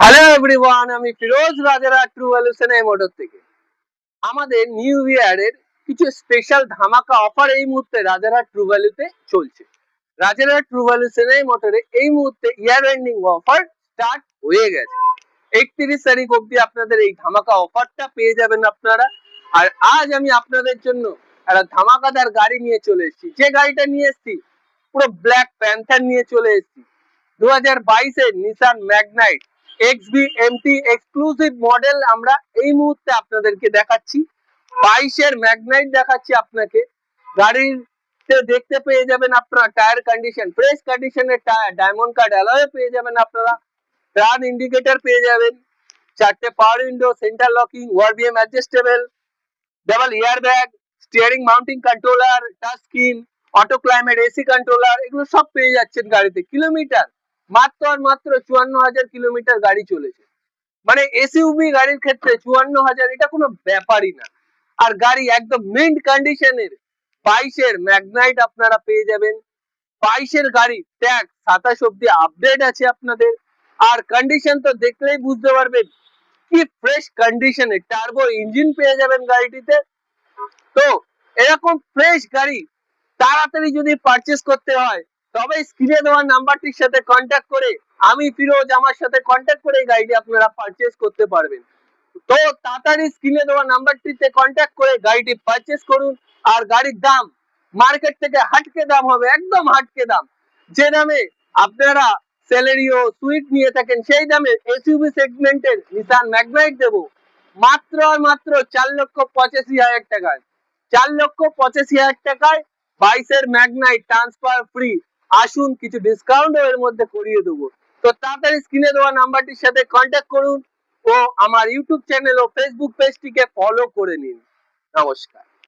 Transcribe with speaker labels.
Speaker 1: Hello everyone, আমি Firoz Rajarhat true ভ্যালুশন motor থেকে। আমাদের নিউ ইয়ারের কিছু স্পেশাল ধামাকা অফার এই মুহূর্তে রাজারহাট ট্রু ভ্যালুতে চলছে। রাজারহাট ট্রু ভ্যালুশন মোটরে এই মুহূর্তে ইয়ার এন্ডিং অফার স্টার্ট হয়ে গেছে। 31 তারিখ অবধি আপনাদের এই ধামাকা অফারটা পেয়ে যাবেন আপনারা। আর আজ আমি আপনাদের জন্য একটা ধামাকাদার গাড়ি নিয়ে চলে এসেছি। যে গাড়িটা নিয়ে এসেছি পুরো ব্ল্যাক প্যান্থার নিয়ে চলে এসেছি। 2022-এর Nissan Magnite XBMT exclusive model আমরা এই মুহূর্তে আপনাদেরকে দেখাচ্ছি। 22-এর ম্যাগনাইট দেখাচ্ছি আপনাকে। গাড়িতে দেখতে পেয়ে যাবেন আপনারা টায়ার কন্ডিশন, ফ্রেশ কন্ডিশনের টায়ার, ডায়মন্ড কাট অ্যালয় পেয়ে যাবেন আপনারা। টার্ন ইন্ডিকেটর পেয়ে যাবেন, 4টে power window, centre locking, ORVM adjustable, double airbag, steering mounting controller, touch screen, auto climate, AC controller, এগুলো সব পেয়ে যাচ্ছেন গাড়িতে। কিলোমিটার মাত্র 54,000 কিলোমিটার গাড়ি চলেছে। মানে এসইউভি গাড়ির ক্ষেত্রে 54,000 এটা কোনো ব্যাপারই না। আর গাড়ি একদম মিন্ট কন্ডিশনের 22-এর ম্যাগনাইট আপনারা পেয়ে যাবেন। 22-এর গাড়ি ট্যাগ 27 অব্দি আপডেট আছে আপনাদের। আর কন্ডিশন তো দেখলেই বুঝতে পারবেন কি ফ্রেশ কন্ডিশনে টার্বো ইঞ্জিন পেয়ে যাবেন গাড়িটিতে। তো এরকম ফ্রেশ গাড়ি তাড়াতাড়ি যদি পারচেস করতে হয় তবে স্ক্রিনে দেওয়া নাম্বারটির সাথে কন্ট্যাক্ট করে আমি ফিরোজ আমার সাথে কন্ট্যাক্ট করে গাড়িটি আপনারা পারচেস করতে পারবেন। তো তাড়াতাড়ি স্ক্রিনে দেওয়া নাম্বারটিতে কন্ট্যাক্ট করে গাড়িটি পারচেস করুন। আর গাড়ির দাম মার্কেট থেকে হাটকে দাম হবে, একদম হাটকে দাম। যে দামে আপনারা সেলেরিও সুইট নিয়ে থাকেন সেই দামে এসইউভি সেগমেন্টের নিসান ম্যাগনাইট দেব মাত্র আর মাত্র 4,85,000 টাকায়। 4,85,000 টাকায় 22-এর ম্যাগনাইট ট্রান্সফার ফ্রি। আসুন কিছু ডিসকাউন্ট এর মধ্যে করিয়ে দেবো। তো তাড়াতাড়ি স্ক্রিনে দেওয়া নাম্বারটির সাথে কন্ট্যাক্ট করুন ও আমার ইউটিউব চ্যানেল ও ফেসবুক পেজটিকে ফলো করে নিন। নমস্কার।